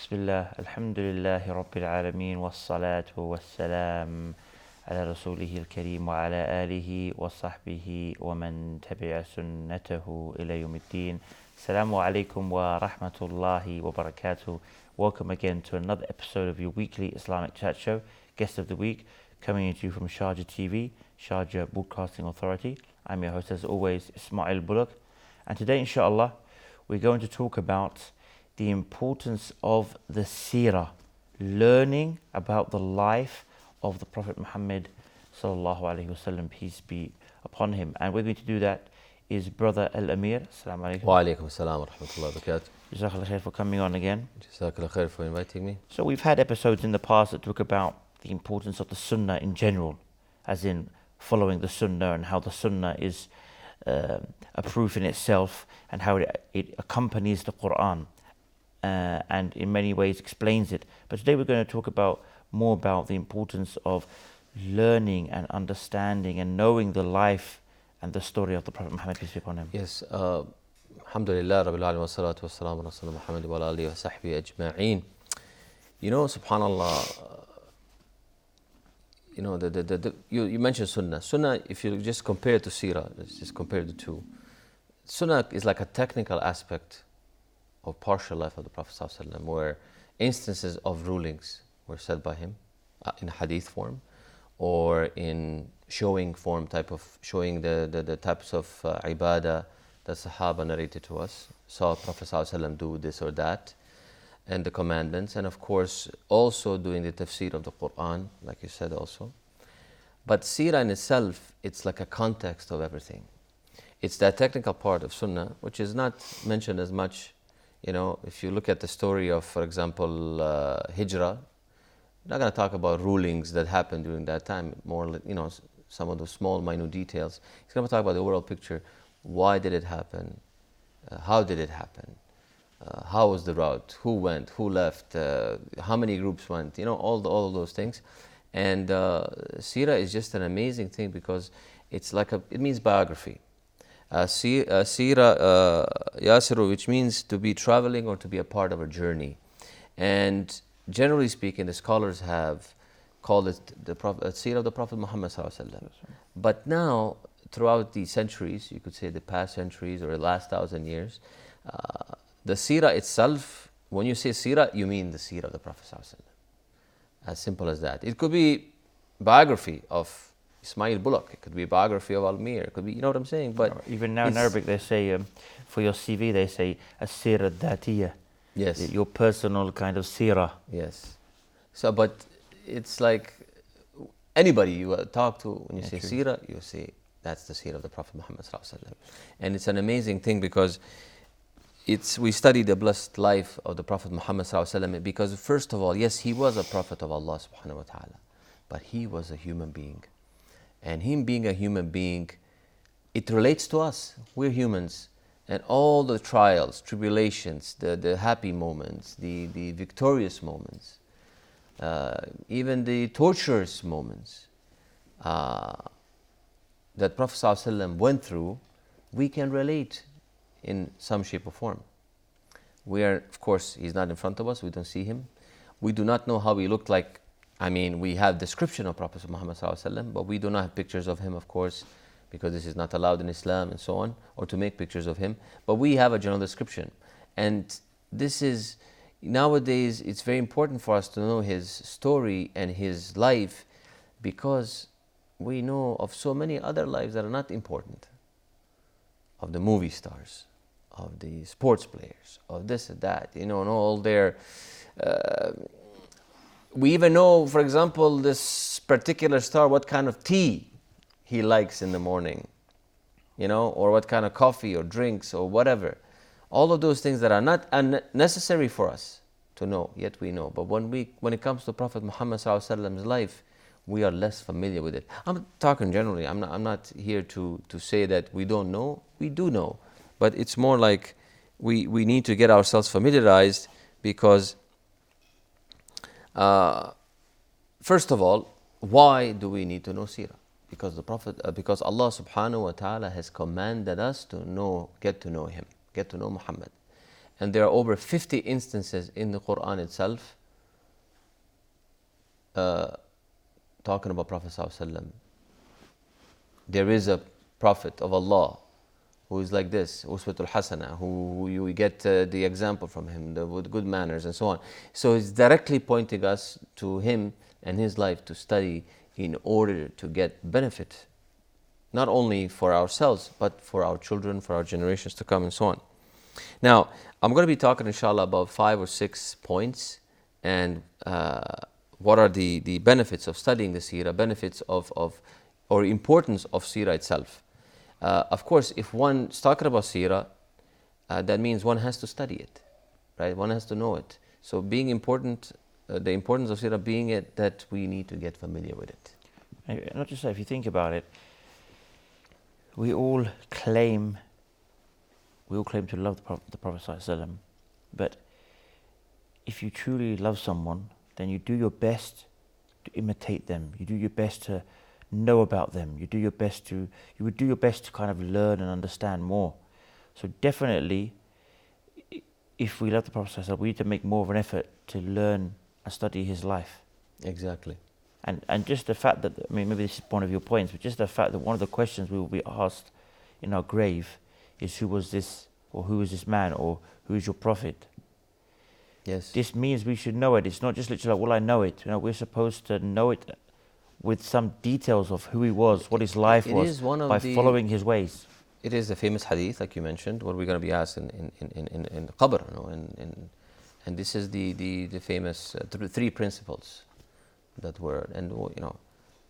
Bismillah, alhamdulillahi rabbil alameen, wassalatu wassalam ala rasulihi al-kareem wa ala alihi wa sahbihi wa man tabi'a sunnatahu ila yawmiddin. Assalamu alaikum wa rahmatullahi wa barakatuh. Welcome again to another episode of your weekly Islamic chat show, Guest of the Week, coming to you from Sharjah TV, Sharjah Broadcasting Authority. I'm your host as always, Ismail Bullock. And today, inshallah, we're going to talk about the importance of the Seerah, learning about the life of the Prophet Muhammed sallallahu alaihi wasallam, peace be upon him. And with me to do that is brother Almir. Assalamu alaikum. Wa alaikum assalam wa rahmatullahi wa barakatuh. Jazakallah khair for coming on again. Jazakallah khair for inviting me. So we've had episodes in the past that talk about the importance of the Sunnah in general, as in following the Sunnah and how the Sunnah is a proof in itself and how it accompanies the Quran. And in many ways explains it. But today we're going to talk more about the importance of learning and understanding and knowing the life and the story of the Prophet Muhammad, peace be upon him. Yes, alhamdulillah, rabbil alamin, wa salatu wa salam ala Rasulullah Muhammad wa ala alihi wa sahbihi ajma'een. You know, subhanallah, you know, you mentioned Sunnah. Sunnah, if you just compare it to Seerah, let's just compare the two. Sunnah is like a technical aspect of partial life of the Prophet ﷺ, where instances of rulings were said by him in hadith form or in showing form, showing the types of ibadah that Sahaba narrated to us, saw Prophet ﷺ do this or that, and the commandments, and of course also doing the tafsir of the Quran, like you said also. But Seerah in itself, it's like a context of everything. It's that technical part of Sunnah, which is not mentioned as much. You know, if you look at the story of, for example, Hijrah, we're not going to talk about rulings that happened during that time, more, you know, some of the small, minute details. He's going to talk about the overall picture. Why did it happen? How did it happen? How was the route? Who went? Who left? How many groups went? You know, all those things. And Seerah is just an amazing thing because it's like it means biography. Seerah, Yasiru, which means to be traveling or to be a part of a journey. And generally speaking, the scholars have called it the Seerah of the Prophet Muhammad ﷺ. But now, throughout the centuries, you could say the past centuries or the last 1,000 years, the Seerah itself, when you say Seerah, you mean the Seerah of the Prophet ﷺ. As simple as that. It could be biography of Ismail Bullock, it could be a biography of Almir, it could be, you know what I'm saying? But even now in Arabic they say, for your CV they say, as-Seerah Dhatiyah. Yes. Your personal kind of Seerah. Yes. So, but it's like anybody you talk to, when you say true. Seerah, you say, that's the Seerah of the Prophet Muhammad ﷺ. And it's an amazing thing because we study the blessed life of the Prophet Muhammad ﷺ because first of all, yes, he was a prophet of Allah subhanahu wa ta'ala, but he was a human being. And him being a human being, it relates to us. We're humans. And all the trials, tribulations, the happy moments, the victorious moments, even the torturous moments that Prophet ﷺ went through, we can relate in some shape or form. We are, of course, he's not in front of us. We don't see him. We do not know how he looked like. I mean, we have description of Prophet Muhammad ﷺ, but we do not have pictures of him, of course, because this is not allowed in Islam and so on, or to make pictures of him. But we have a general description. And this is, nowadays, it's very important for us to know his story and his life because we know of so many other lives that are not important. Of the movie stars, of the sports players, of this and that, you know, and all their... we even know, for example, this particular star, what kind of tea he likes in the morning, you know, or what kind of coffee or drinks or whatever. All of those things that are not unnecessary for us to know, yet we know. But when it comes to Prophet Muhammad ﷺ's life, we are less familiar with it. I'm talking generally. I'm not here to say that we don't know. We do know. But it's more like we need to get ourselves familiarized because first of all, why do we need to know Seerah? Because because Allah subhanahu wa ta'ala has commanded us to get to know him, get to know Muhammad. and there are over 50 instances in the Quran itself talking about Prophet ﷺ. There is a Prophet of Allah who is like this, Uswatul Hasana, who you get the example from him, with good manners and so on. So it's directly pointing us to him and his life to study in order to get benefit, not only for ourselves, but for our children, for our generations to come and so on. Now, I'm going to be talking, inshallah, about 5 or 6 points and what are the benefits of studying the Seerah, benefits of or importance of Seerah itself. Of course, if one is talking about Seerah, that means one has to study it, right? One has to know it. So being important, the importance of Seerah being it that we need to get familiar with it. And not just that, if you think about it, we all claim to love the Prophet ﷺ, but if you truly love someone, then you do your best to imitate them. You do your best to know about them. You would do your best to kind of learn and understand more. So definitely, if we love the Prophet ﷺ, we need to make more of an effort to learn and study his life. Exactly. And just the fact that, I mean, maybe this is one of your points, but just the fact that one of the questions we will be asked in our grave is who was this, or who is this man, or who is your prophet? Yes. This means we should know it. It's not just literally like, well, I know it. You know, we're supposed to know it with some details of who he was, what his life was, by following his ways. It is the famous hadith, like you mentioned, what we're going to be asked in qabr, you know, and this is the famous 3 principles that were, and you know,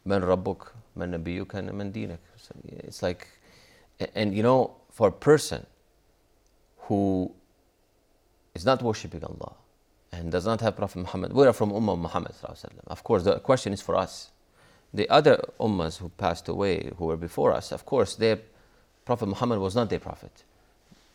man rabbuk, man nabiyuk, and man dinak. So it's like, and you know, for a person who is not worshipping Allah and does not have Prophet Muhammad, we are from Ummah of Muhammad ﷺ. Of course, the question is for us. The other Ummahs who passed away, who were before us, of course, their Prophet Muhammad was not their prophet.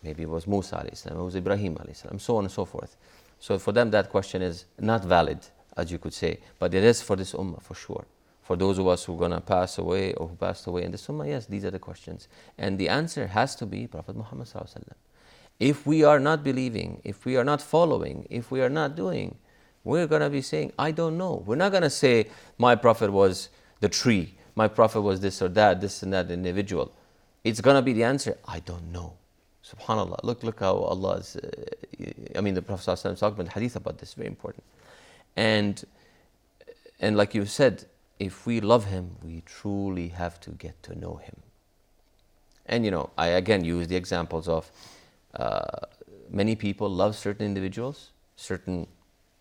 Maybe it was Musa alayhi salam, it was Ibrahim alayhi salam, so on and so forth. So for them, that question is not valid, as you could say, but it is for this Ummah for sure. For those of us who are going to pass away or who passed away in this Ummah, yes, these are the questions. And the answer has to be Prophet Muhammad ﷺ. If we are not believing, if we are not following, if we are not doing, we're going to be saying, I don't know. We're not going to say, my prophet was the tree, my prophet was this or that, this and that individual. It's going to be the answer, I don't know. SubhanAllah, look how Allah is, the Prophet ﷺ talked about the hadith about this, very important. And like you said, if we love him, we truly have to get to know him. And you know, I again use the examples of many people love certain individuals, certain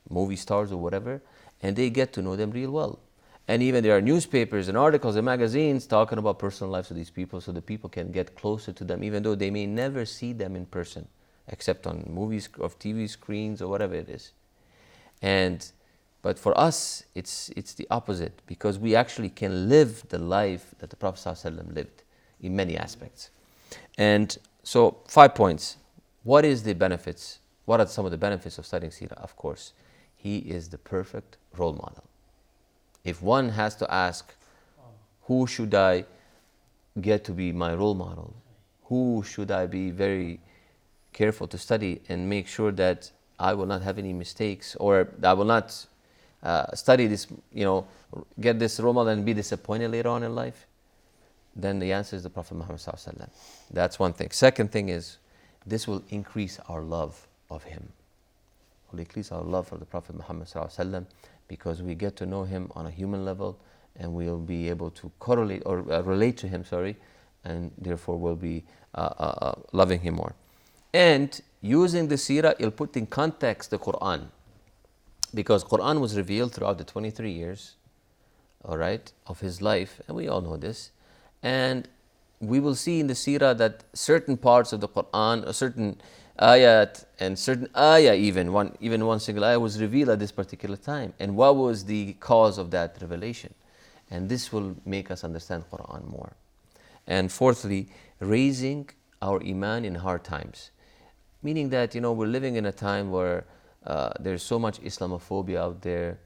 movie stars or whatever, and they get to know them real well. And even there are newspapers and articles and magazines talking about personal lives of these people, so the people can get closer to them, even though they may never see them in person, except on movies or TV screens or whatever it is. But for us, it's the opposite, because we actually can live the life that the Prophet ﷺ lived in many aspects. And so 5 points. What is the benefits? What are some of the benefits of studying Seerah? Of course, he is the perfect role model. If one has to ask, who should I get to be my role model? Who should I be very careful to study and make sure that I will not have any mistakes, or I will not study this, get this role model and be disappointed later on in life? Then the answer is the Prophet Muhammad ﷺ. That's one thing. Second thing is, this will increase our love of him. Will increase our love for the Prophet Muhammad ﷺ, because we get to know him on a human level, and we'll be able to correlate or relate to him, and therefore we'll be loving him more. And using the Seerah, it'll put in context the Quran, because Quran was revealed throughout the 23 years, all right, of his life, and we all know this. And we will see in the Seerah that certain parts of the Quran, a certain ayat and certain ayah, even one single ayah was revealed at this particular time. And what was the cause of that revelation? And this will make us understand Quran more. And fourthly, raising our iman in hard times. Meaning that, we're living in a time where there's so much Islamophobia out there.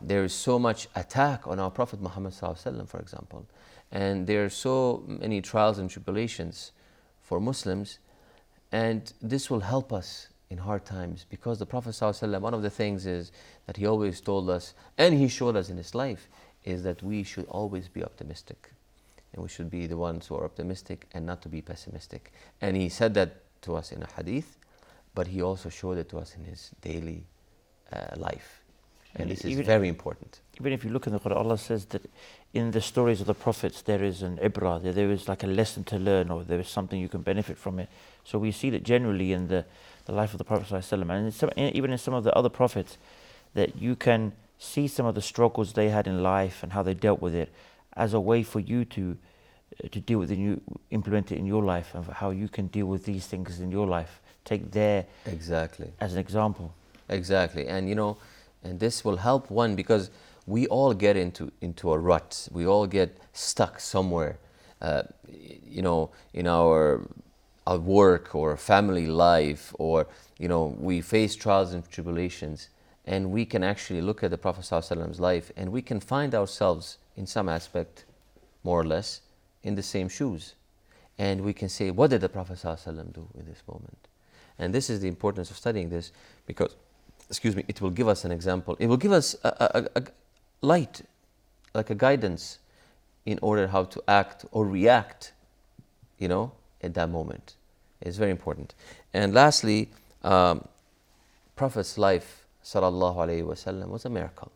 There is so much attack on our Prophet Muhammad ﷺ, for example. And there are so many trials and tribulations for Muslims. And this will help us in hard times, because the Prophet ﷺ, one of the things is that he always told us, and he showed us in his life, is that we should always be optimistic. And we should be the ones who are optimistic and not to be pessimistic. And he said that to us in a hadith, but he also showed it to us in his daily life. And this is very important. Even if you look in the Quran, Allah says that in the stories of the prophets there is an ibrah, there is like a lesson to learn, or there is something you can benefit from it. So we see that generally in the life of the Prophet ﷺ, and even in some of the other prophets, that you can see some of the struggles they had in life and how they dealt with it as a way for you to deal with it, and you implement it in your life, and how you can deal with these things in your life. Take there exactly as an example. Exactly. And and this will help one, because we all get into a rut. We all get stuck somewhere, in our work or family life, or we face trials and tribulations, and we can actually look at the Prophet ﷺ's life, and we can find ourselves in some aspect, more or less, in the same shoes, and we can say, what did the Prophet ﷺ do in this moment? And this is the importance of studying this, because it will give us an example. It will give us a light, like a guidance, in order how to act or react, at that moment. It's very important. And lastly, Prophet's life, sallallahu alaihi wasallam, was a miracle.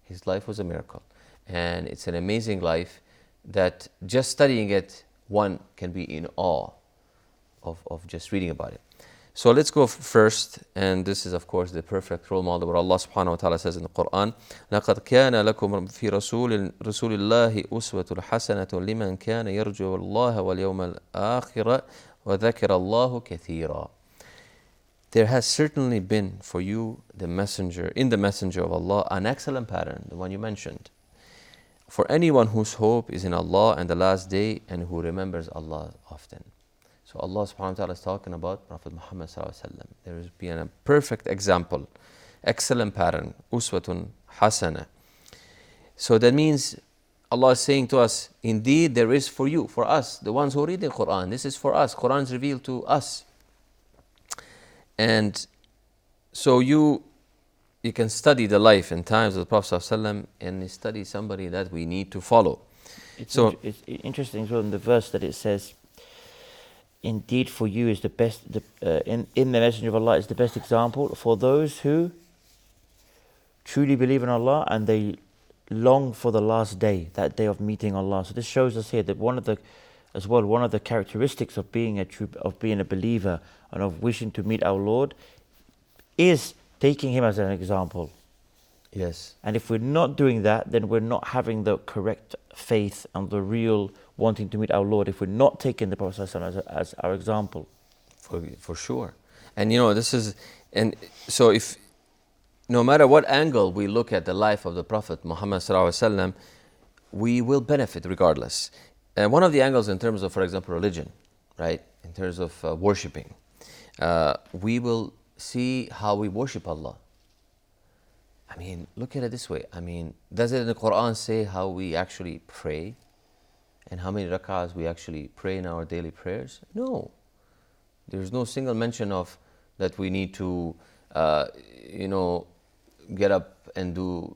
His life was a miracle. And it's an amazing life that just studying it, one can be in awe of just reading about it. So let's go first, and this is of course the perfect role model, where Allah subhanahu wa ta'ala says in the Quran, لَقَدْ كَانَ لَكُمْ فِي رَسُولِ اللَّهِ أُسْوَةٌ حَسَنَةٌ لِمَنْ كَانَ يَرْجُو اللَّهَ وَالْيَوْمَ الْآخِرَ وَذَكَرَ اللَّهُ كَثِيرًا. There has certainly been for you in the messenger of Allah, an excellent pattern, the one you mentioned, for anyone whose hope is in Allah and the last day, and who remembers Allah often. So Allah subhanahu wa ta'ala is talking about Prophet Muhammed sallallahu alaihi wasallam. There has been a perfect example, excellent pattern, uswatun hasana. So that means Allah is saying to us, indeed there is for you, for us, the ones who read the Quran, this is for us. Quran is revealed to us. And so you can study the life and times of the Prophet sallallahu alaihi wasallam, and study somebody that we need to follow. It's interesting as well in the verse that it says, indeed for you is the best, in the Messenger of Allah is the best example for those who truly believe in Allah and they long for the last day, that day of meeting Allah. So this shows us here that one of the characteristics of being a believer and of wishing to meet our Lord is taking Him as an example. Yes. And if we're not doing that, then we're not having the correct faith and the real wanting to meet our Lord, if we're not taking the Prophet ﷺ as our example. For sure. And this is, and so if, no matter what angle we look at the life of the Prophet Muhammad ﷺ, we will benefit regardless. And one of the angles in terms of, for example, religion, right? In terms of worshipping, we will see how we worship Allah. I mean, look at it this way. I mean, does it in the Quran say how we actually pray? And how many rak'ahs we actually pray in our daily prayers? No. There's no single mention of that we need to, get up and do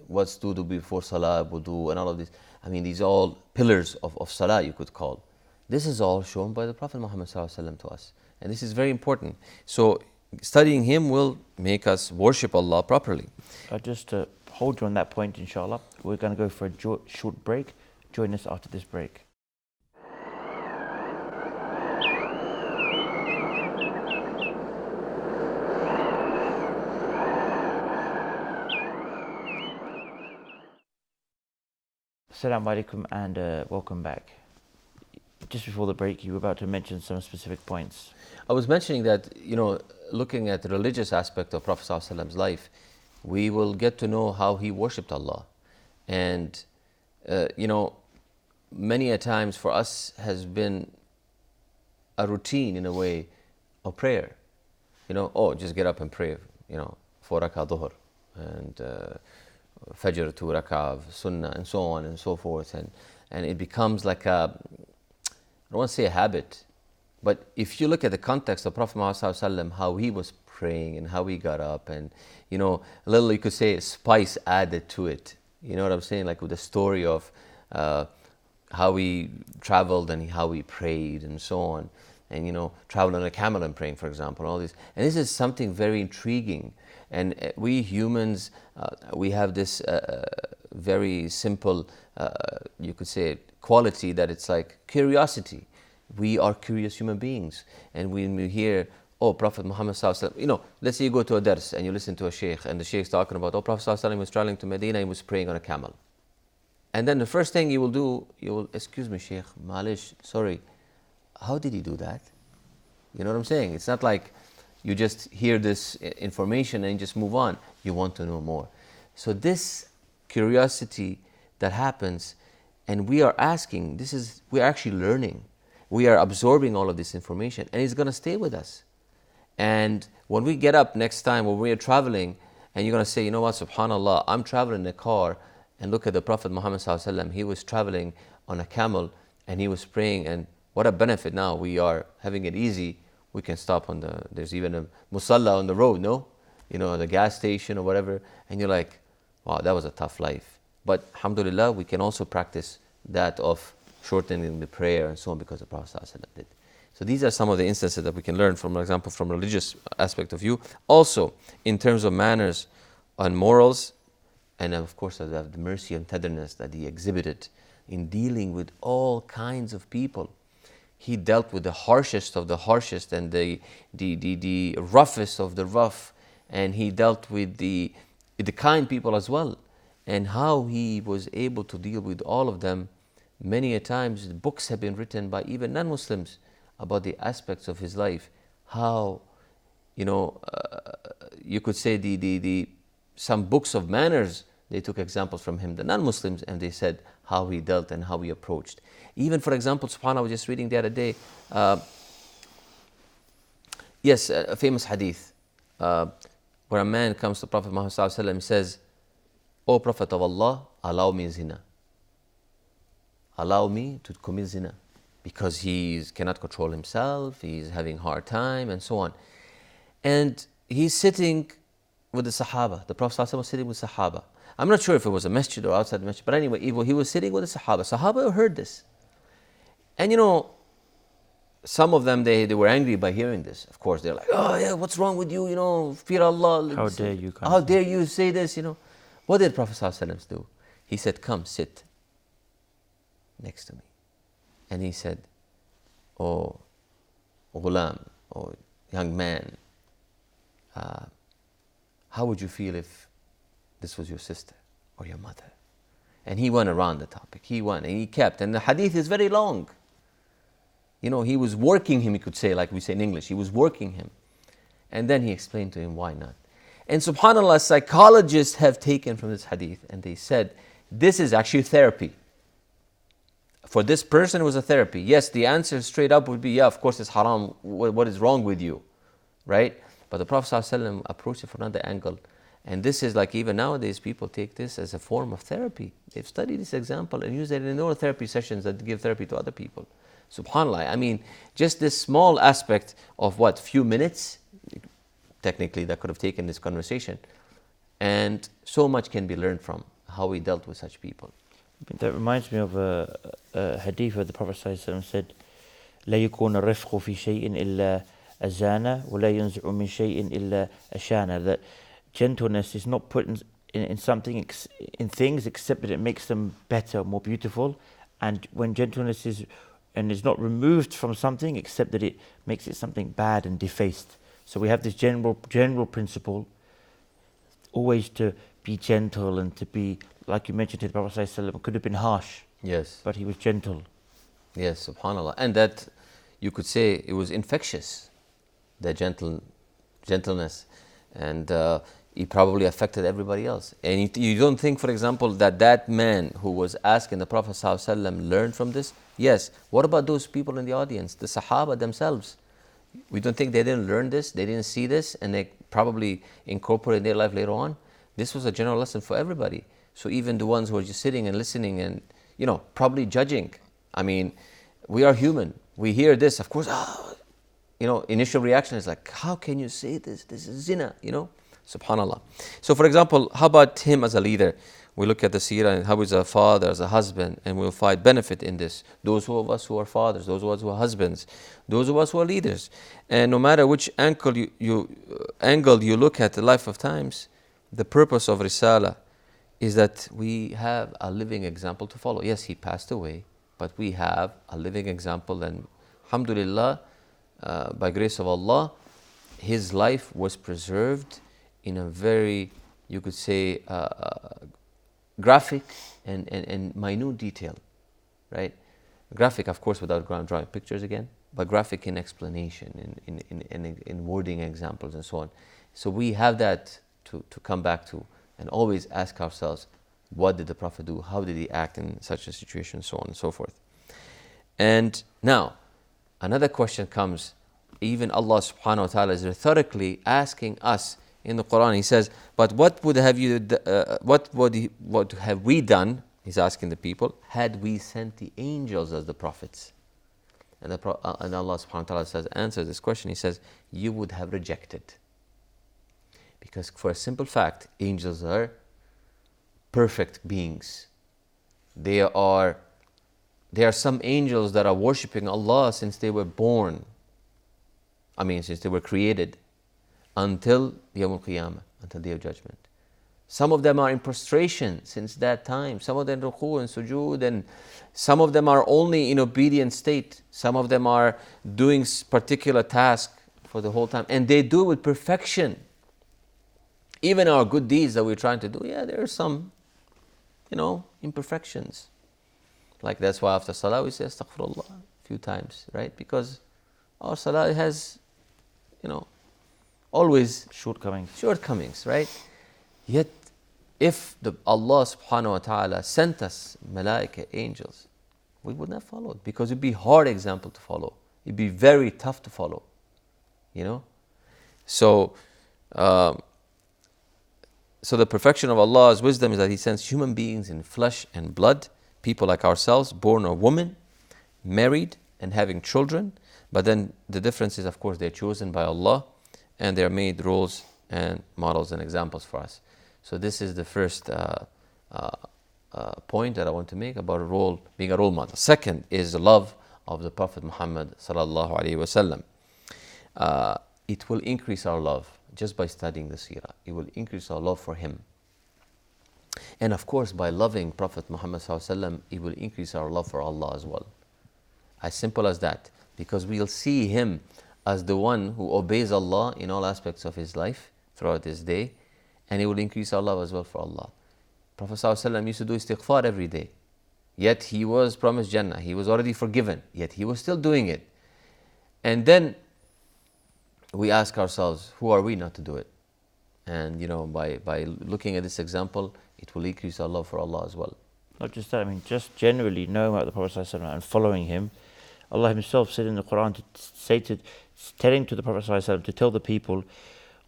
what's to do before salah, wudu, and all of this. I mean, these are all pillars of salah, you could call. This is all shown by the Prophet Muhammad ﷺ to us. And this is very important. So studying him will make us worship Allah properly. Just to hold you on that point, inshallah, we're going to go for a short break. Join us after this break. Assalamu alaikum and welcome back. Just before the break, you were about to mention some specific points. I was mentioning that, looking at the religious aspect of Prophet ﷺ's life, we will get to know how he worshipped Allah. And, many a times for us has been a routine in a way of prayer. Just get up and pray, 4 rak'ah dhuhr and fajr 2 rak'ah sunnah and so on and so forth. And it becomes like I don't want to say a habit, But if you look at the context of Prophet Muhammad sallallahu alaihi wasallam, how he was praying and how he got up, and you know, a little, you could say, spice added to it. You know what I'm saying? Like with the story of how he traveled and how he prayed and so on, and you know, traveling on a camel and praying, for example, all this. And this is something very intriguing. And we humans, we have this very simple, you could say, quality that it's like curiosity. We are curious human beings, and when we hear, oh, Prophet Muhammad sallallahu alaihi wasallam, you know, let's say you go to a dars and you listen to a sheikh, and the sheikh's talking about, oh, Prophet sallallahu alaihi wasallam was traveling to Medina, he was praying on a camel. And then the first thing you will do, you will, excuse me, sheikh, malish, sorry, how did he do that? You know what I'm saying? It's not like you just hear this information and just move on. You want to know more. So this curiosity that happens, and we are asking, we're actually learning. We are absorbing all of this information, and it's going to stay with us. And when we get up next time, when we are traveling, and you're going to say, you know what, subhanAllah, I'm traveling in a car, and look at the Prophet Muhammad sallallahu alaihi wasallam. He was traveling on a camel, and he was praying, and what a benefit now. We are having it easy. We can stop there's even a musalla on the road, no? You know, the gas station or whatever, and you're like, wow, that was a tough life. But alhamdulillah, we can also practice that of shortening the prayer and so on, because the Prophet ﷺ did. So these are some of the instances that we can learn from, for example, from religious aspect of view. Also, in terms of manners and morals, and of course, the mercy and tenderness that he exhibited in dealing with all kinds of people. He dealt with the harshest of the harshest and the roughest of the rough, and he dealt with the kind people as well. And how he was able to deal with all of them. Many a times books have been written by even non-Muslims about the aspects of his life. How, you know, you could say some books of manners, they took examples from him, the non-Muslims, and they said how he dealt and how he approached. Even, for example, subhanAllah, I was just reading the other day, a famous hadith, where a man comes to Prophet Muhammad sallallahu alaihi wasallam and says, O Prophet of Allah, allow me zina. Allow me to commit zina, because he cannot control himself, he's having a hard time, and so on. And he's sitting with the Sahaba. The Prophet ﷺ was sitting with Sahaba. I'm not sure if it was a masjid or outside the masjid, but anyway, he was sitting with the Sahaba. Sahaba heard this. And you know, some of them, they were angry by hearing this. Of course, they're like, oh yeah, what's wrong with you? You know, fear Allah. How dare you? How dare you say this? You know, what did Prophet ﷺ do? He said, come, sit next to me. And he said, oh, ghulam, oh, young man, how would you feel if this was your sister or your mother? And he went around the topic. He went and he kept. And the hadith is very long. You know, he was working him, you could say, like we say in English. He was working him. And then he explained to him why not. And subhanAllah, psychologists have taken from this hadith and they said, this is actually therapy. For this person, it was a therapy. Yes, the answer straight up would be, yeah, of course it's haram. What is wrong with you? Right? But the Prophet ﷺ approached it from another angle. And this is like, even nowadays, people take this as a form of therapy. They've studied this example and used it in their therapy sessions that give therapy to other people. SubhanAllah. I mean, just this small aspect of few minutes, technically, that could have taken this conversation. And so much can be learned from how we dealt with such people. That reminds me of a hadith where the Prophet ﷺ said, لا يكون الرفق في شيء إلا أزانة ولا ينزع من شيء إلا أشانة. That gentleness is not put in something, in things, except that it makes them better, more beautiful. And when gentleness is not removed from something, except that it makes it something bad and defaced. So we have this general principle, always to be gentle and to be, like you mentioned to the Prophet ﷺ, could have been harsh. Yes. But he was gentle. Yes, subhanAllah. And that, you could say, it was infectious, the gentleness. And he probably affected everybody else. And you don't think, for example, that man who was asking the Prophet ﷺ learned from this? Yes. What about those people in the audience, the Sahaba themselves? We don't think they didn't learn this, they didn't see this, and they probably incorporated their life later on? This was a general lesson for everybody. So even the ones who are just sitting and listening and, probably judging. I mean, we are human. we hear this, of course, initial reaction is like, how can you say this? This is zina, Subhanallah. So for example, how about him as a leader? We look at the seerah and how he's a father, as a husband, and we'll find benefit in this. Those of us who are fathers, those of us who are husbands, those of us who are leaders. And no matter which angle you look at the life of times, the purpose of Risala is that we have a living example to follow. Yes, he passed away, but we have a living example, and alhamdulillah, by grace of Allah, his life was preserved in a very, you could say, graphic and minute detail, right? Graphic, of course, without drawing pictures again, but graphic in explanation, in wording examples and so on. So we have that to come back to and always ask ourselves, what did the Prophet do? How did he act in such a situation? So on and so forth. And now, another question comes. Even Allah subhanahu wa ta'ala is rhetorically asking us in the Quran. He says, but what have we done? He's asking the people, had we sent the angels as the prophets? And Allah subhanahu wa ta'ala answers this question. He says, you would have rejected. Because for a simple fact, angels are perfect beings. There are some angels that are worshipping Allah since they were born. Since they were created, until Yawm al-Qiyamah, until Day of Judgment. Some of them are in prostration since that time. Some of them ruku and sujood, and some of them are only in obedient state. Some of them are doing particular task for the whole time, and they do it with perfection. Even our good deeds that we're trying to do, there are some, imperfections. Like that's why after salah we say astaghfirullah a few times, right? Because our salah has, always shortcomings, right? Yet, if Allah subhanahu wa ta'ala sent us malaika, angels, we would not follow it, because it'd be a hard example to follow. It'd be very tough to follow, So the perfection of Allah's wisdom is that He sends human beings in flesh and blood, people like ourselves, born of woman, married and having children. But then the difference is, of course, they're chosen by Allah and they're made roles and models and examples for us. So this is the first point that I want to make about being a role model. Second is the love of the Prophet Muhammed sallallahu alaihi wasallam. It will increase our love just by studying the seerah. It will increase our love for him. And of course, by loving Prophet Muhammad sallallahu alaihi wasallam, it will increase our love for Allah as well. As simple as that. Because we'll see him as the one who obeys Allah in all aspects of his life throughout his day, and it will increase our love as well for Allah. Prophet ﷺ used to do istighfar every day, yet he was promised Jannah, he was already forgiven, yet he was still doing it. And then we ask ourselves, who are we not to do it? And by looking at this example, it will increase our love for Allah as well. Not just that, just generally knowing about the Prophet ﷺ and following him. Allah Himself said in the Quran telling to the Prophet ﷺ to tell the people,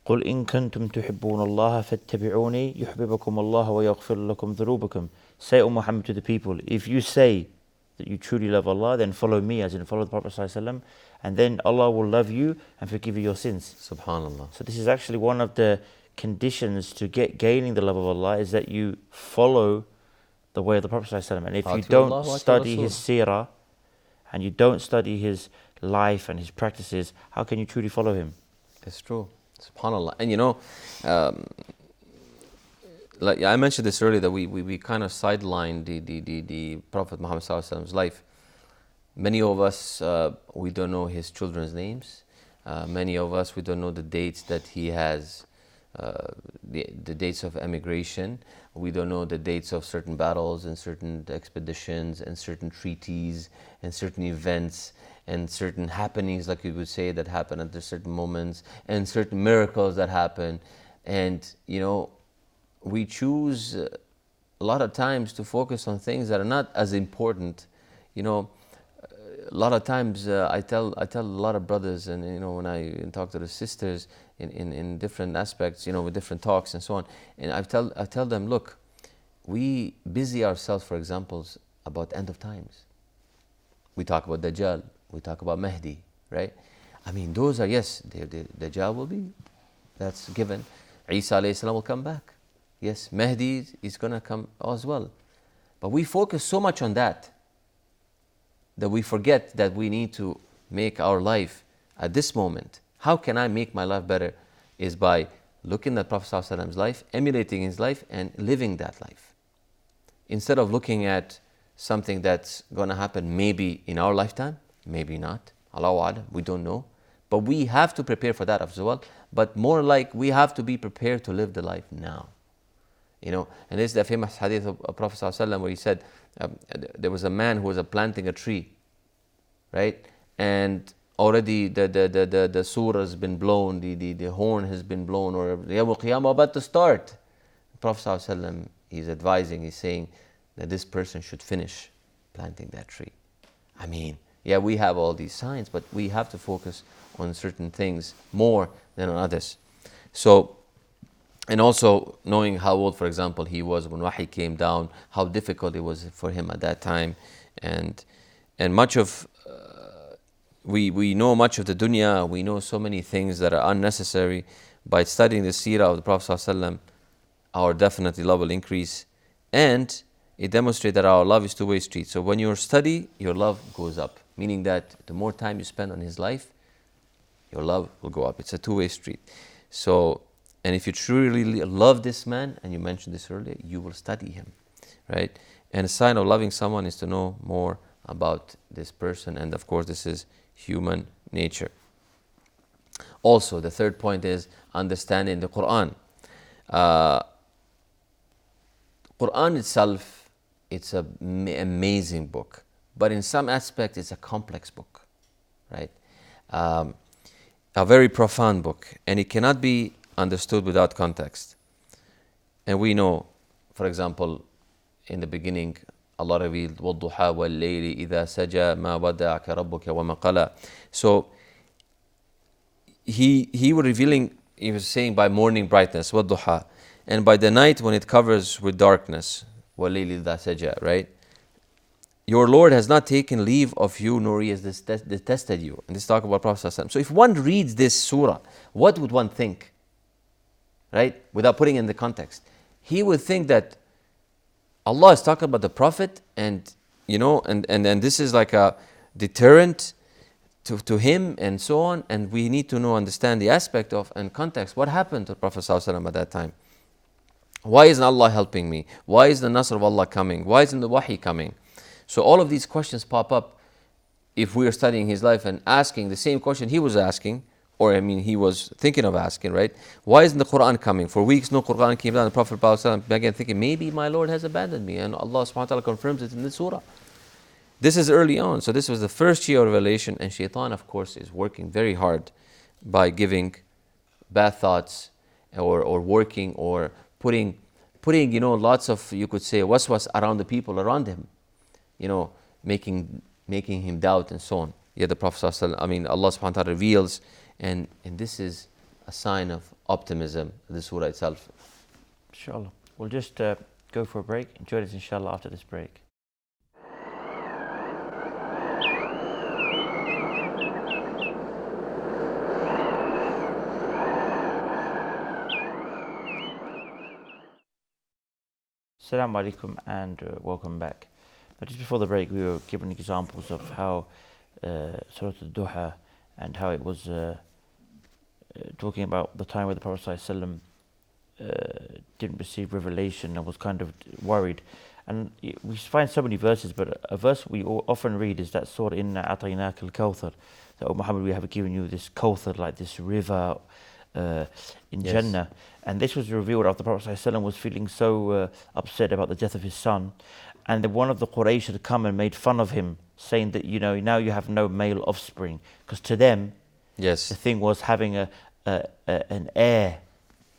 قُلْ إِن كُنْتُمْ تُحِبُّونَ اللَّهَ فَاتَّبِعُونِي يُحْبِبَكُمُ اللَّهُ وَيَغْفِرْ لَكُمْ ذُنُوبَكُمْ. Say, O Muhammad, to the people, if you say that you truly love Allah, then follow me, as in follow the Prophet ﷺ, and then Allah will love you and forgive you your sins. Subhanallah. So this is actually one of the conditions to gaining the love of Allah, is that you follow the way of the Prophet ﷺ. And if you don't study his seerah, and you don't study his life and his practices, how can you truly follow him? It's true. SubhanAllah. And like I mentioned this earlier, that we kind of sidelined the Prophet Muhammad Sallallahu life. Many of us, we don't know his children's names. Many of us, we don't know the dates that he has, the dates of emigration. We don't know the dates of certain battles and certain expeditions and certain treaties and certain events and certain happenings, like you would say, that happen at certain moments, and certain miracles that happen. And, we choose a lot of times to focus on things that are not as important. A lot of times I tell a lot of brothers, and when I talk to the sisters in different aspects, with different talks and so on, and I tell them, look, we busy ourselves, for examples, about end of times. We talk about Dajjal, We talk about Mahdi, right? I mean, those are, yes, the Dajjal will be, that's given. Isa alayhi salam will come back. Yes, Mahdi is going to come as well. But we focus so much on that we forget that we need to make our life at this moment. How can I make my life better? Is by looking at Prophet ﷺ's life, emulating his life, and living that life. Instead of looking at something that's going to happen maybe in our lifetime, maybe not. Allahu A'lam, we don't know. But we have to prepare for that as well. But more like we have to be prepared to live the life now. You know, and this is the famous hadith of Prophet ﷺ where he said, there was a man who was planting a tree, right? And already the surah has been blown, the horn has been blown, or the Yawm al-Qiyamah about to start. Prophet ﷺ, he's advising, he's saying that this person should finish planting that tree. I mean, yeah, we have all these signs, but we have to focus on certain things more than on others. So, and also knowing how old, for example, he was when Wahi came down, how difficult it was for him at that time, and much of we know much of the dunya, we know so many things that are unnecessary. By studying the Seerah of the Prophet ﷺ, our definitely love will increase, and it demonstrates that our love is two-way street. So when you study, your love goes up, meaning that the more time you spend on his life, your love will go up. It's a two-way street. So, and if you truly love this man, and you mentioned this earlier, you will study him, right? And a sign of loving someone is to know more about this person, and of course this is human nature. Also, the third point is understanding the Quran. Quran itself, it's an amazing book, but in some aspects it's a complex book, right? A very profound book, and it cannot be understood without context. And we know, for example, in the beginning, Allah revealed, وَالضُّحَى وَاللَّيْلِ إِذَا سَجَى مَا وَدَّعَكَ رَبُّكَ وَمَا قَلَى. So he was revealing, he was saying by morning brightness, وَالضُّحَى, and by the night when it covers with darkness, وَاللَّيْلِ إِذَا سَجَى, right? Your Lord has not taken leave of you, nor he has detested you. And this talk about Prophet ﷺ. So if one reads this surah, what would one think? Right? Without putting in the context. He would think that Allah is talking about the Prophet, and you know, and this is like a deterrent to him and so on. And we need to understand the aspect of and context. What happened to Prophet ﷺ at that time? Why isn't Allah helping me? Why is the Nasr of Allah coming? Why isn't the Wahi coming? So all of these questions pop up if we are studying his life and asking the same question he was asking, or I mean he was thinking of asking, right? Why isn't the Quran coming? For weeks no Quran came down. The Prophet ﷺ began thinking, maybe my Lord has abandoned me, and Allah subhanahu wa ta'ala confirms it in this surah. This is early on, so this was the first year of revelation, and Shaitan of course is working very hard by giving bad thoughts or working or putting lots of, you could say, waswas around the people around him, making him doubt and so on. Yet the Prophet ﷺ, Allah subhanahu wa ta'ala reveals, and this is a sign of optimism, the surah itself. Inshallah. We'll just go for a break. Enjoy this inshallah after this break. Assalamu alaikum and welcome back. But just before the break, we were given examples of how Surah Al-Duha, and how it was talking about the time where the Prophet ﷺ didn't receive revelation and was kind of worried. And we find so many verses, but a verse we often read is that Surah, Inna A'tainaka al-Kawthar, that, oh Muhammad, we have given you this Kawthar, like this river in Jannah. And this was revealed after the Prophet ﷺ was feeling so upset about the death of his son. And then one of the Quraysh had come and made fun of him, saying that, now you have no male offspring. Because to them, the thing was having an heir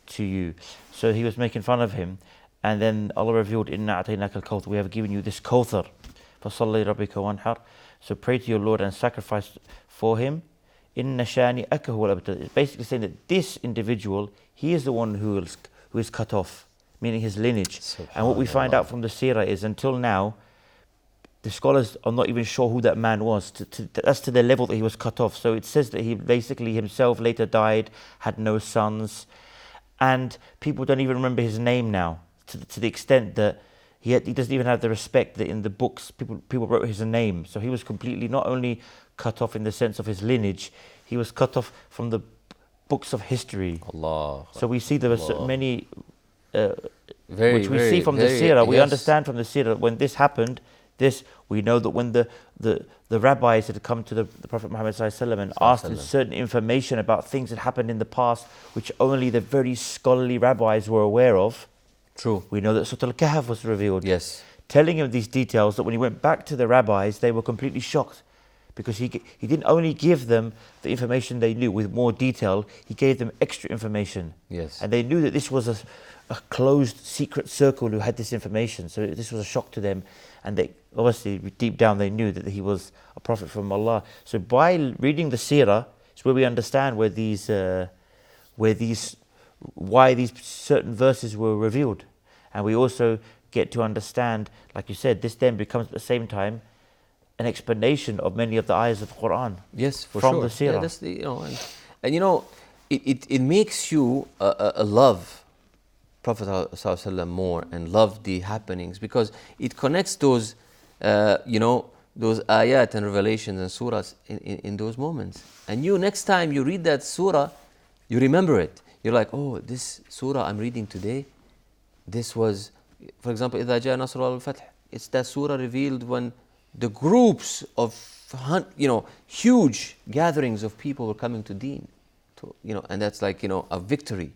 to you. So he was making fun of him. And then Allah revealed, Inna a'tainaka al-kawthar, we have given you this kawthar. فَصَلِّ رَبِّكَ وَانْحَرْ. So pray to your Lord and sacrifice for him. Inna shani'aka huwa al-abtar. It's basically saying that this individual, he is the one who is cut off, meaning his lineage. And what we find out from the Seerah is, until now, the scholars are not even sure who that man was. That's to the level that he was cut off. So it says that he basically himself later died, had no sons, and people don't even remember his name now, to the extent that he doesn't even have the respect that in the books people wrote his name. So he was completely not only cut off in the sense of his lineage, he was cut off from the books of history. Allah. So we see there were so many, which we very, see from the very, Seerah. We yes. understand from the Seerah when this happened. We know that when the rabbis had come to the Prophet Muhammad ﷺ and asked him certain information about things that happened in the past, which only the very scholarly rabbis were aware of. True. We know that Surah Al-Kahf was revealed. Yes. Telling him these details that when he went back to the rabbis, they were completely shocked. Because he didn't only give them the information they knew with more detail, he gave them extra information. Yes. And they knew that this was a closed secret circle who had this information. So this was a shock to them. And they obviously, deep down, they knew that he was a prophet from Allah. So by reading the Seerah, it's where we understand why these certain verses were revealed. And we also get to understand, like you said, this then becomes at the same time an explanation of many of the ayahs of the Quran. Yes, for from sure. the Seerah. Yeah, that's it makes you love Prophet ﷺ more and love the happenings, because it connects those those ayat and revelations and surahs in those moments. And next time you read that surah, you remember it. You're like, oh, this surah I'm reading today, this was, for example, إِذَا جَاءَ نَصْرُ الْفَتْحِ. It's that surah revealed when the groups of huge gatherings of people were coming to Deen, and that's like a victory.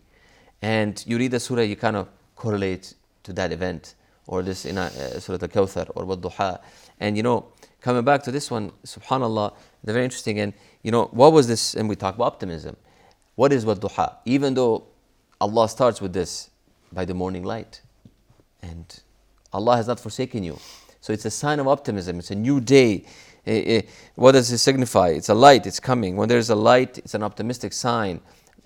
And you read the surah, you kind of correlate to that event, or this in Surah Al-Kawthar or Wad-Duha. And coming back to this one, subhanallah, they're very interesting. And what was this? And we talk about optimism. What is Wad-Duha? Even though Allah starts with this, by the morning light, and Allah has not forsaken you. So it's a sign of optimism. It's a new day. What does it signify? It's a light, it's coming. When there's a light, it's an optimistic sign.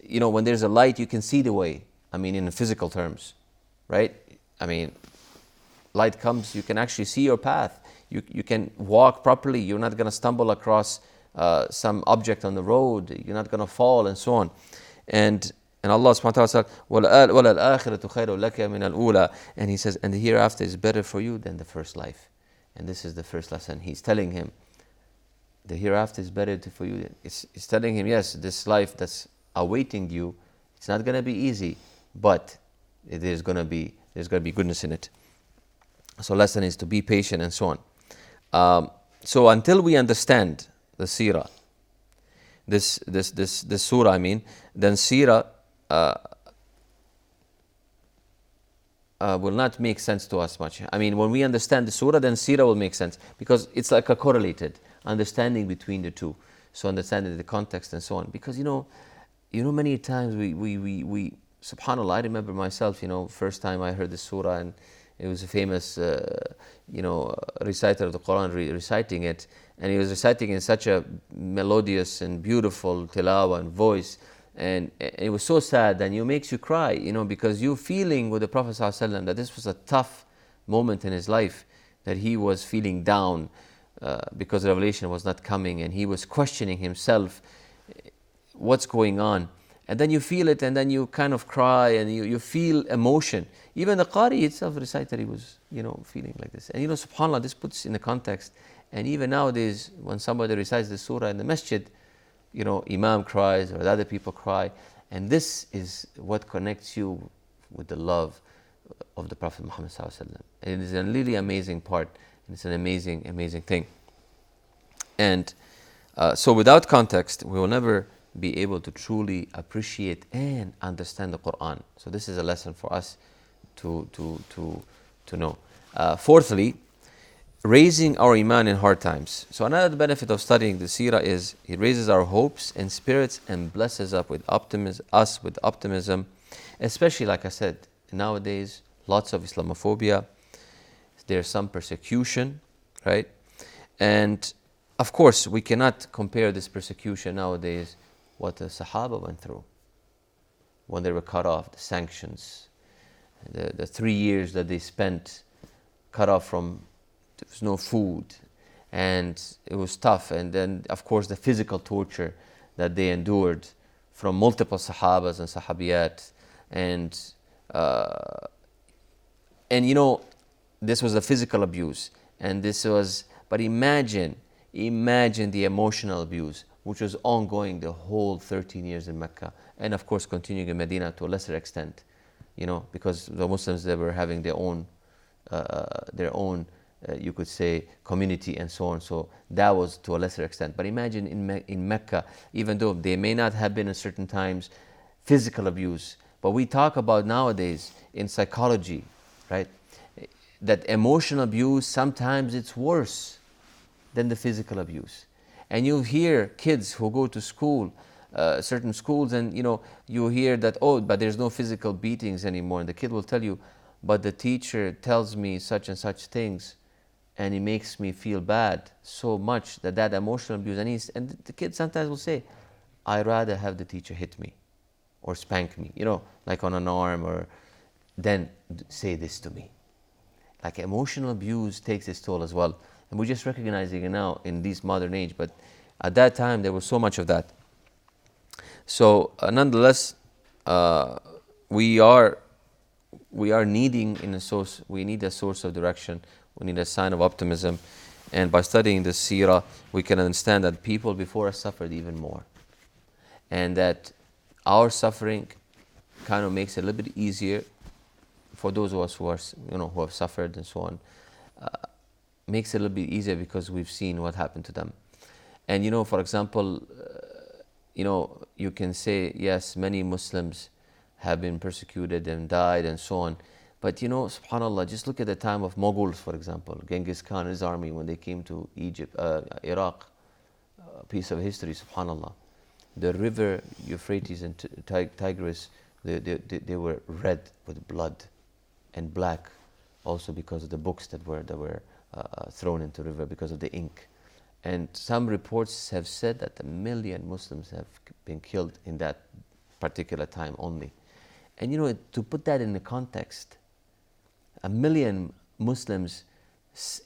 When there's a light, you can see the way. I mean, in physical terms, right? I mean, light comes, you can actually see your path. You can walk properly. You're not going to stumble across some object on the road. You're not going to fall and so on. And Allah subhanahu wa ta'ala said, وَلَلْآخِرَةُ خَيْرٌ لَكَ مِنَ الْأُولَى. And He says, and the hereafter is better for you than the first life. And this is the first lesson. He's telling him, the hereafter is better for you. He's telling him, yes, this life that's awaiting you, it's not going to be easy, but there's going to be goodness in it. So lesson is to be patient and so on. So until we understand the Seerah, this surah, then Seerah will not make sense to us much. When we understand the surah, then Seerah will make sense, because it's like a correlated understanding between the two. So understanding the context and so on. Because many times we subhanallah, I remember myself, first time I heard the surah, and it was a famous reciter of the Quran reciting it, and he was reciting in such a melodious and beautiful tilawah and voice, and it was so sad, and it makes you cry, because you're feeling with the Prophet ﷺ that this was a tough moment in his life, that he was feeling down because revelation was not coming, and he was questioning himself, what's going on. And then you feel it, and then you kind of cry, and you feel emotion. Even the Qari itself, reciter, he was feeling like this. And subhanAllah, this puts in the context. And even nowadays, when somebody recites the surah in the masjid, Imam cries, or the other people cry. And this is what connects you with the love of the Prophet Muhammad ﷺ. And it is a really amazing part, and it's an amazing, amazing thing. And so without context, we will never be able to truly appreciate and understand the Quran. So this is a lesson for us to know. Fourthly, raising our iman in hard times. So another benefit of studying the Seerah is it raises our hopes and spirits and blesses us with optimism, especially, like I said, nowadays, lots of Islamophobia, there's some persecution, right? And of course, we cannot compare this persecution nowadays what the Sahaba went through when they were cut off, the sanctions, the 3 years that they spent cut off from there was no food, and it was tough. And then, of course, the physical torture that they endured from multiple Sahabas and Sahabiyat, and uh, this was the physical abuse, and this was. But imagine the emotional abuse, which was ongoing the whole 13 years in Mecca, and of course continuing in Medina to a lesser extent, because the Muslims, they were having their own, you could say, community and so on. So that was to a lesser extent. But imagine in Mecca, even though they may not have been at certain times physical abuse, but we talk about nowadays in psychology, right? That emotional abuse, sometimes it's worse than the physical abuse. And you hear kids who go to school, certain schools, and you hear that, oh, but there's no physical beatings anymore. And the kid will tell you, but the teacher tells me such and such things, and it makes me feel bad so much that emotional abuse. And the kid sometimes will say, I'd rather have the teacher hit me or spank me, like on an arm, or then say this to me. Like emotional abuse takes its toll as well. And we're just recognizing it now in this modern age. But at that time, there was so much of that. So nonetheless, we are needing we need a source of direction. We need a sign of optimism. And by studying the Seerah, we can understand that people before us suffered even more. And that our suffering kind of makes it a little bit easier for those of us who are, who have suffered and so on. Makes it a little bit easier because we've seen what happened to them. And for example, you can say, yes, many Muslims have been persecuted and died and so on. But subhanAllah, just look at the time of Mughals, for example, Genghis Khan and his army when they came to Iraq, a piece of history, subhanAllah. The river Euphrates and Tigris, they were red with blood and black, also because of the books that were thrown into the river because of the ink. And some reports have said that 1 million Muslims have been killed in that particular time only. And to put that in the context, 1 million Muslims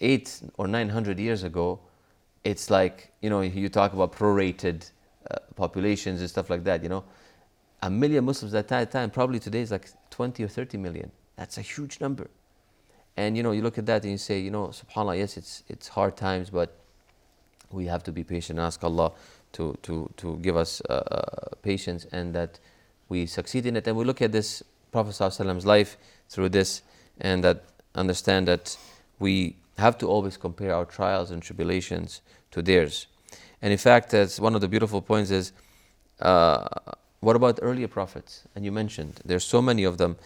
800 or 900 years ago, it's like, you talk about prorated populations and stuff like that, 1 million Muslims at that time, probably today is like 20 or 30 million. That's a huge number. And you look at that and you say, subhanAllah, yes, it's hard times, but we have to be patient and ask Allah to give us patience, and that we succeed in it. And we look at this Prophet ﷺ's life through this, and that understand that we have to always compare our trials and tribulations to theirs. And in fact, as one of the beautiful points is, what about earlier prophets? And you mentioned there's so many of them,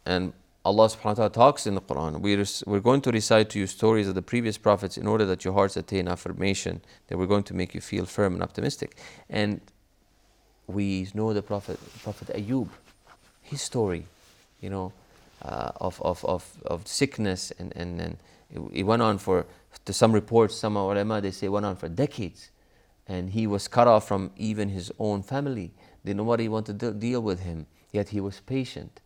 and Allah subhanahu wa ta'ala talks in the Quran, we're going to recite to you stories of the previous prophets in order that your hearts attain affirmation, that we're going to make you feel firm and optimistic. And we know the Prophet Ayub, his story, of sickness, and it went on for, to some reports, some ulama, they say it went on for decades. And he was cut off from even his own family. They nobody wanted to deal with him, yet he was patient.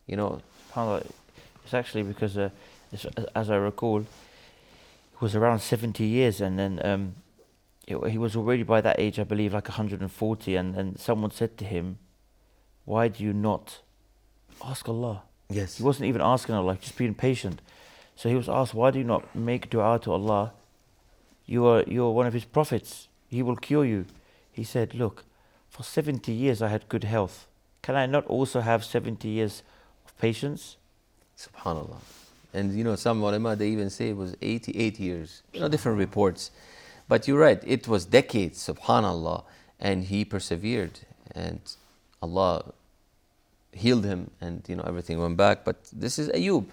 It's actually because, as I recall, it was around 70 years, and then he was already by that age, I believe, like 140, and someone said to him, why do you not ask Allah? Yes. He wasn't even asking Allah, just being patient. So he was asked, why do you not make dua to Allah? You are one of His prophets. He will cure you. He said, look, for 70 years I had good health. Can I not also have 70 years of patience? SubhanAllah. And some ulama, they even say it was 88 years. Different reports. But you're right, it was decades, subhanAllah. And he persevered, and Allah healed him, and everything went back. But this is Ayub.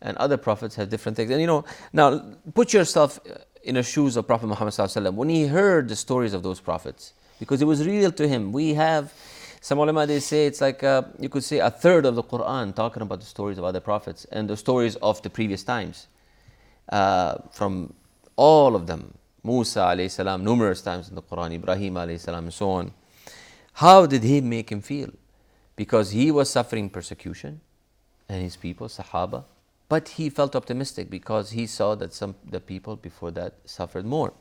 And other prophets have different things. And now put yourself in the shoes of Prophet Muhammed ﷺ when he heard the stories of those prophets, because it was real to him. We have, some ulama, they say it's like, you could say, a third of the Quran talking about the stories of other prophets and the stories of the previous times. From all of them, Musa alayhi salam, numerous times in the Quran, Ibrahim alayhi salam, and so on. How did he make him feel? Because he was suffering persecution, and his people, Sahaba, But he felt optimistic because he saw that the people before that suffered more.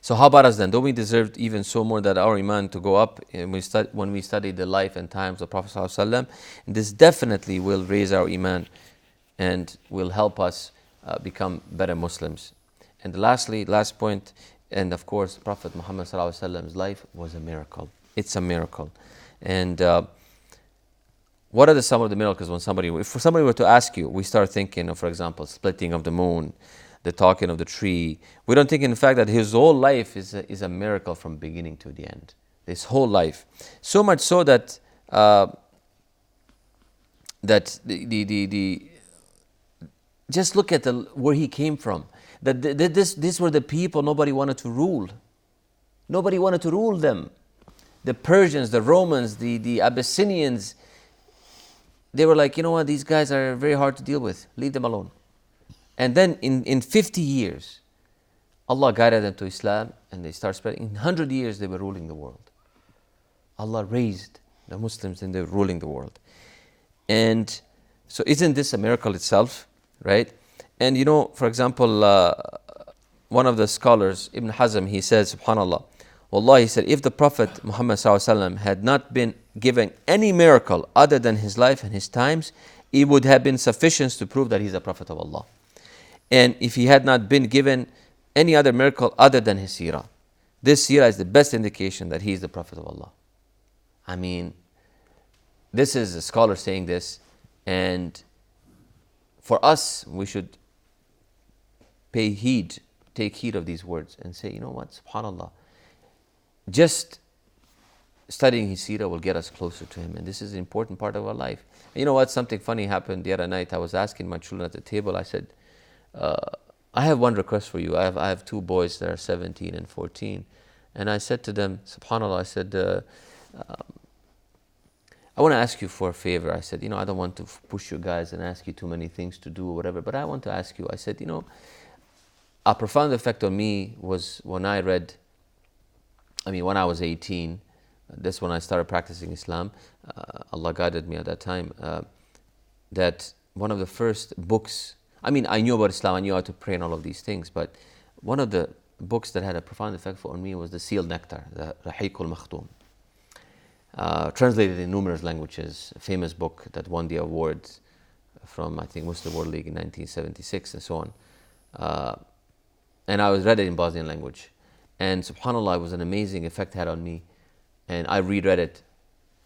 So how about us then? Don't we deserve even so more that our iman to go up when we study the life and times of Prophet ﷺ? This definitely will raise our iman and will help us become better Muslims. And lastly, last point, and of course, Prophet Muhammed ﷺ's life was a miracle. It's a miracle. And what are some of the miracles if somebody were to ask you, we start thinking of, for example, splitting of the moon, the talking of the tree. We don't think, in fact, that his whole life is a miracle from beginning to the end. His whole life. So much so that just look at where he came from. These were the people nobody wanted to rule. Nobody wanted to rule them. The Persians, the Romans, the Abyssinians, they were like, you know what, these guys are very hard to deal with. Leave them alone. And then in 50 years, Allah guided them to Islam and they started spreading. In 100 years, they were ruling the world. Allah raised the Muslims and they were ruling the world. And so isn't this a miracle itself, right? And you know, for example, one of the scholars, Ibn Hazm, he says, subhanAllah, Wallah, he said, if the Prophet Muhammad ﷺ had not been given any miracle other than his life and his times, it would have been sufficient to prove that he's a Prophet of Allah. And if he had not been given any other miracle other than his seerah, this seerah is the best indication that he is the Prophet of Allah. I mean, this is a scholar saying this, and for us, we should take heed of these words and say, you know what, subhanAllah, just studying his seerah will get us closer to him, and this is an important part of our life. And you know what, something funny happened the other night. I was asking my children at the table, I said, I have one request for you. I have two boys that are 17 and 14. And I said to them, subhanAllah, I said, I want to ask you for a favor. I said, you know, I don't want to push you guys and ask you too many things to do or whatever, but I want to ask you. I said, you know, a profound effect on me was when I was 18, that's when I started practicing Islam. Allah guided me at that time. That one of the first books, I knew about Islam, I knew how to pray and all of these things, but one of the books that had a profound effect on me was The Sealed Nectar, the Rahiq al-Makhtoum. Translated in numerous languages, a famous book that won the awards from, I think, Muslim World League in 1976 and so on. And I read it in Bosnian language. And subhanAllah, it was an amazing effect it had on me. And I reread it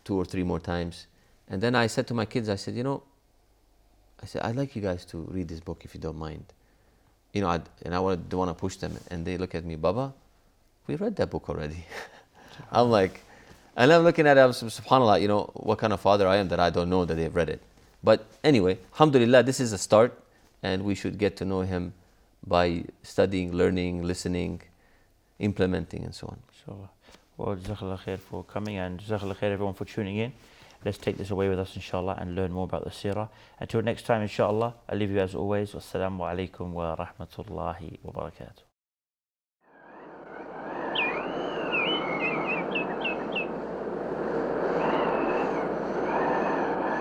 2 or 3 more times. And then I said to my kids, I said, you know, I'd like you guys to read this book if you don't mind. You know, don't want to push them. And they look at me, Baba, we read that book already. I'm like, and I'm looking at them, subhanAllah, you know, what kind of father I am that I don't know that they've read it. But anyway, alhamdulillah, this is a start, and we should get to know him by studying, learning, listening, implementing, and so on. Inshallah. Well, Jazakallah khair for coming, and Jazakallah khair everyone for tuning in. Let's take this away with us, inshallah, and learn more about the seerah. Until next time, inshallah, I leave you as always. Wassalamu alaikum wa rahmatullahi wa barakatuh.